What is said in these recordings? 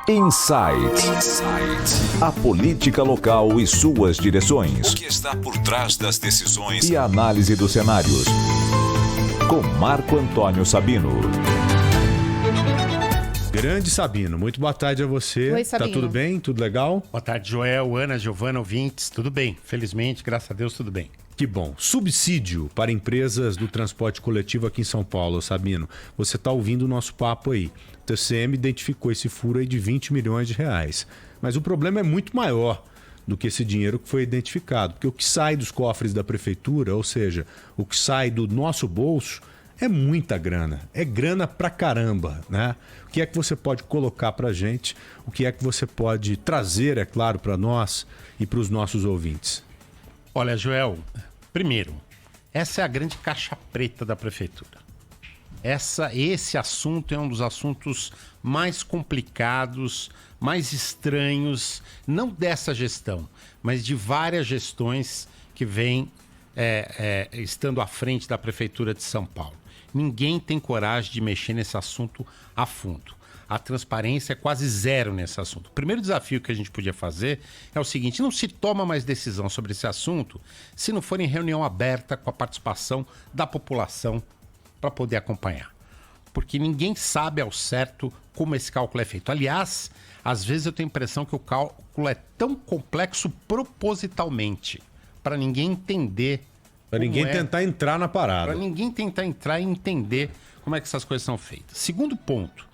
Insight. A política local e suas direções. O que está por trás das decisões e a análise dos cenários. Com Marco Antônio Sabino. Grande Sabino, muito boa tarde a você. Oi, Sabino. Tá tudo bem? Tudo legal? Boa tarde, Joel, Ana, Giovana, ouvintes. Tudo bem, felizmente, graças a Deus, tudo bem. Que bom. Subsídio para empresas do transporte coletivo aqui em São Paulo, Sabino. Você está ouvindo o nosso papo aí. O TCM identificou esse furo aí de 20 milhões de reais. Mas o problema é muito maior do que esse dinheiro que foi identificado. Porque o que sai dos cofres da prefeitura, ou seja, o que sai do nosso bolso, é muita grana. É grana pra caramba, né? O que é que você pode colocar pra gente? O que é que você pode trazer, é claro, para nós e para os nossos ouvintes? Olha, Joel, primeiro, essa é a grande caixa preta da prefeitura. Esse assunto é um dos assuntos mais complicados, mais estranhos, não dessa gestão, mas de várias gestões que vêm estando à frente da prefeitura de São Paulo. Ninguém tem coragem de mexer nesse assunto a fundo. A transparência é quase zero nesse assunto. O primeiro desafio que a gente podia fazer é o seguinte: não se toma mais decisão sobre esse assunto se não for em reunião aberta com a participação da população para poder acompanhar. Porque ninguém sabe ao certo como esse cálculo é feito. Aliás, às vezes eu tenho a impressão que o cálculo é tão complexo propositalmente, para ninguém entender. Para ninguém tentar entrar na parada. Para ninguém tentar entrar e entender como é que essas coisas são feitas. Segundo ponto,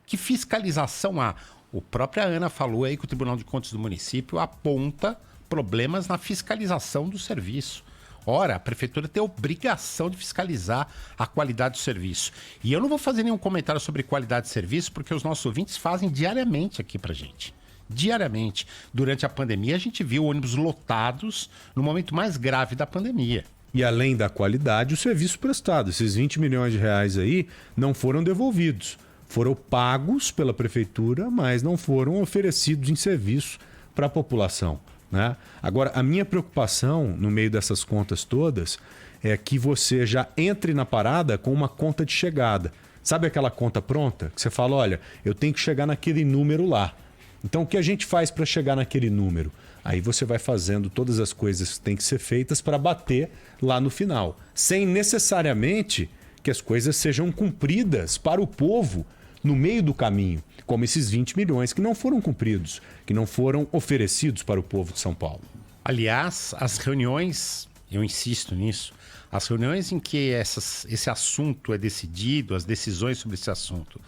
que fiscalização há? O própria Ana falou aí que o Tribunal de Contas do município aponta problemas na fiscalização do serviço. Ora, a prefeitura tem a obrigação de fiscalizar a qualidade do serviço. E eu não vou fazer nenhum comentário sobre qualidade de serviço, porque os nossos ouvintes fazem diariamente aqui pra gente. Diariamente. Durante a pandemia, a gente viu ônibus lotados no momento mais grave da pandemia. E além da qualidade, o serviço prestado. Esses 20 milhões de reais aí não foram devolvidos. Foram pagos pela prefeitura, mas não foram oferecidos em serviço para a população, né? Agora, a minha preocupação no meio dessas contas todas é que você já entre na parada com uma conta de chegada. Sabe aquela conta pronta? Que você fala, olha, eu tenho que chegar naquele número lá. Então, o que a gente faz para chegar naquele número? Aí você vai fazendo todas as coisas que têm que ser feitas para bater lá no final, sem necessariamente que as coisas sejam cumpridas para o povo no meio do caminho, como esses 20 milhões que não foram cumpridos, que não foram oferecidos para o povo de São Paulo. Aliás, as reuniões, eu insisto nisso, as reuniões em que esse assunto é decidido, as decisões sobre esse assunto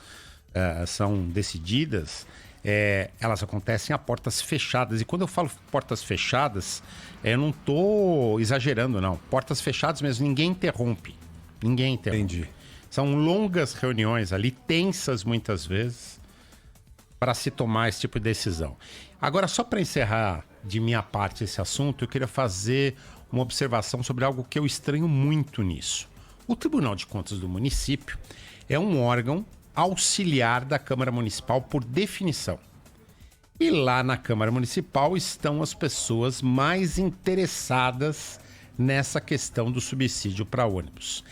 são decididas, elas acontecem a portas fechadas. E quando eu falo portas fechadas, eu não estou exagerando, não. Portas fechadas mesmo, ninguém interrompe. Ninguém interrompe. Entendi. São longas reuniões ali, tensas muitas vezes, para se tomar esse tipo de decisão. Agora, só para encerrar de minha parte esse assunto, eu queria fazer uma observação sobre algo que eu estranho muito nisso. O Tribunal de Contas do município é um órgão auxiliar da Câmara Municipal por definição. E lá na Câmara Municipal estão as pessoas mais interessadas nessa questão do subsídio para ônibus.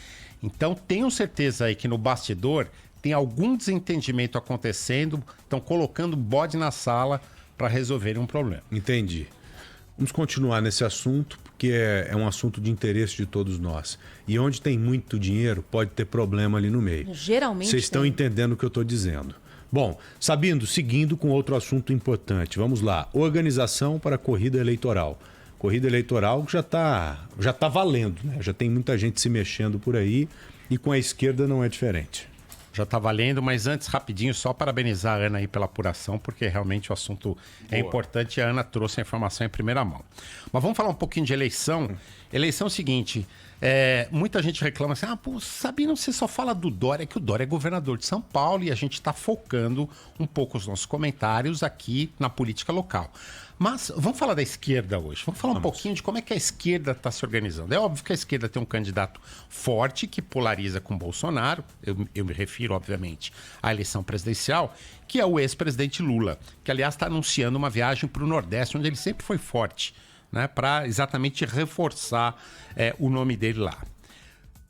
Então, tenho certeza aí que no bastidor tem algum desentendimento acontecendo, estão colocando bode na sala para resolverem um problema. Entendi. Vamos continuar nesse assunto, porque é um assunto de interesse de todos nós. E onde tem muito dinheiro, pode ter problema ali no meio. Geralmente Vocês estão tem. entendendo o que eu estou dizendo. Bom, seguindo com outro assunto importante. Vamos lá. Organização para a corrida eleitoral. Corrida eleitoral já tá valendo, né? Já tem muita gente se mexendo por aí e com a esquerda não é diferente. Já está valendo, mas antes, rapidinho, só parabenizar a Ana aí pela apuração, porque realmente o assunto é importante e a Ana trouxe a informação em primeira mão. Mas vamos falar um pouquinho de eleição. Eleição é o seguinte, muita gente reclama assim, Sabino, você só fala do Dória, que o Dória é governador de São Paulo e a gente está focando um pouco os nossos comentários aqui na política local. Mas vamos falar da esquerda hoje. Vamos falar um pouquinho de como é que a esquerda está se organizando. É óbvio que a esquerda tem um candidato forte que polariza com Bolsonaro. Eu me refiro, obviamente, à eleição presidencial, que é o ex-presidente Lula, que, aliás, está anunciando uma viagem para o Nordeste, onde ele sempre foi forte, né, para exatamente reforçar o nome dele lá.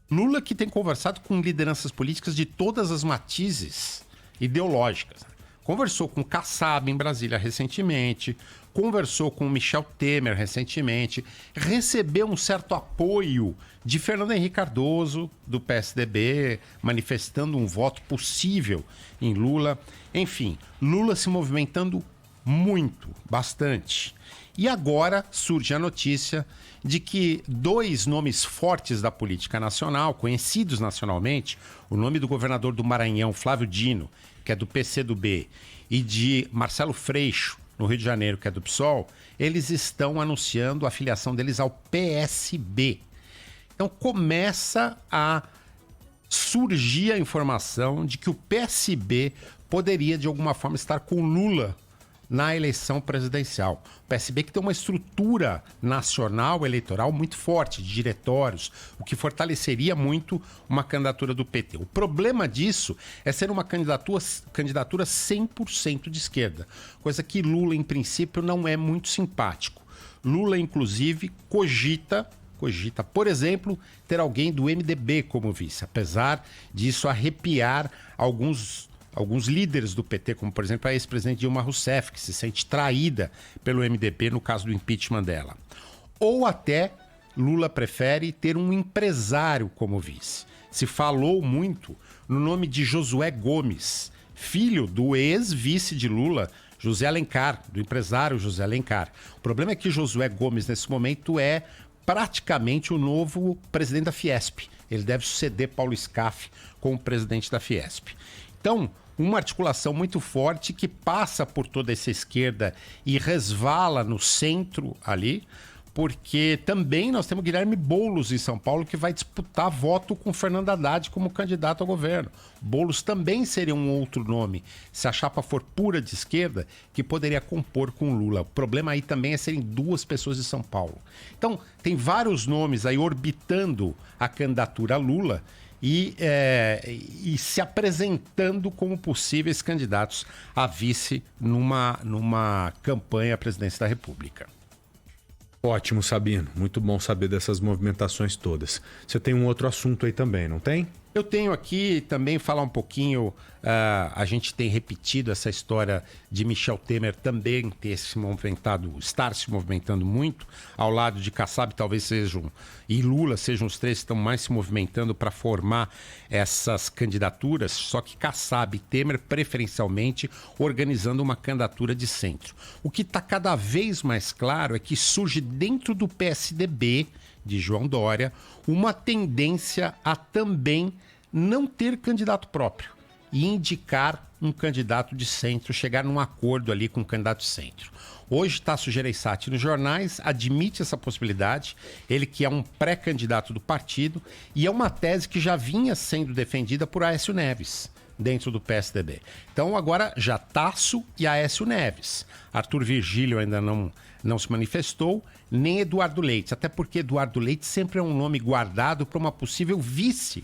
Lula que tem conversado com lideranças políticas de todas as matizes ideológicas. conversou com Kassab em Brasília recentemente, conversou com Michel Temer recentemente, recebeu um certo apoio de Fernando Henrique Cardoso, do PSDB, manifestando um voto possível em Lula. Enfim, Lula se movimentando muito, bastante. E agora surge a notícia de que 2 nomes fortes da política nacional, conhecidos nacionalmente, o nome do governador do Maranhão, Flávio Dino, que é do PCdoB, e de Marcelo Freixo, no Rio de Janeiro, que é do PSOL, eles estão anunciando a filiação deles ao PSB. Então começa a surgir a informação de que o PSB poderia, de alguma forma, estar com Lula na eleição presidencial. O PSB que tem uma estrutura nacional eleitoral muito forte, de diretórios, o que fortaleceria muito uma candidatura do PT. O problema disso é ser uma candidatura 100% de esquerda, coisa que Lula, em princípio, não é muito simpático. Lula, inclusive, cogita, por exemplo, ter alguém do MDB como vice, apesar disso arrepiar alguns líderes do PT, como por exemplo a ex-presidente Dilma Rousseff, que se sente traída pelo MDB no caso do impeachment dela. Ou até Lula prefere ter um empresário como vice. Se falou muito no nome de Josué Gomes, filho do ex-vice de Lula, José Alencar, do empresário José Alencar. O problema é que Josué Gomes, nesse momento, é praticamente o novo presidente da Fiesp. Ele deve suceder Paulo Scaff como presidente da Fiesp. Então, uma articulação muito forte que passa por toda essa esquerda e resvala no centro ali, porque também nós temos Guilherme Boulos em São Paulo, que vai disputar voto com Fernando Haddad como candidato ao governo. Boulos também seria um outro nome, se a chapa for pura de esquerda, que poderia compor com Lula. O problema aí também é serem 2 pessoas de São Paulo. Então, tem vários nomes aí orbitando a candidatura Lula, e se apresentando como possíveis candidatos a vice numa campanha à presidência da República. Ótimo, Sabino. Muito bom saber dessas movimentações todas. Você tem um outro assunto aí também, não tem? Eu tenho aqui também falar um pouquinho, a gente tem repetido essa história de Michel Temer também estar se movimentando muito, ao lado de Kassab talvez e Lula sejam os 3 que estão mais se movimentando para formar essas candidaturas, só que Kassab e Temer preferencialmente organizando uma candidatura de centro. O que está cada vez mais claro é que surge dentro do PSDB de João Dória uma tendência a também não ter candidato próprio e indicar um candidato de centro, chegar num acordo ali com um candidato de centro. Hoje Tasso Gereissati nos jornais admite essa possibilidade, ele que é um pré-candidato do partido, e é uma tese que já vinha sendo defendida por Aécio Neves dentro do PSDB. Então agora já Tasso e Aécio Neves. Arthur Virgílio ainda não se manifestou, nem Eduardo Leite, até porque Eduardo Leite sempre é um nome guardado para uma possível vice,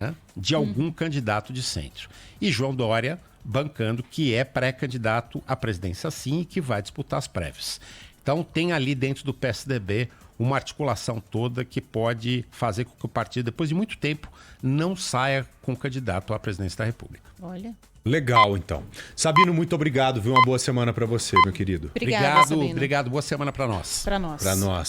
né, de algum candidato de centro. E João Dória bancando que é pré-candidato à presidência sim e que vai disputar as prévias. Então tem ali dentro do PSDB uma articulação toda que pode fazer com que o partido, depois de muito tempo, não saia com candidato à presidência da República. Olha. Legal, então. Sabino, muito obrigado, viu? Uma boa semana para você, meu querido. Obrigado, Sabino. Obrigado, boa semana para nós. Para nós. Para nós.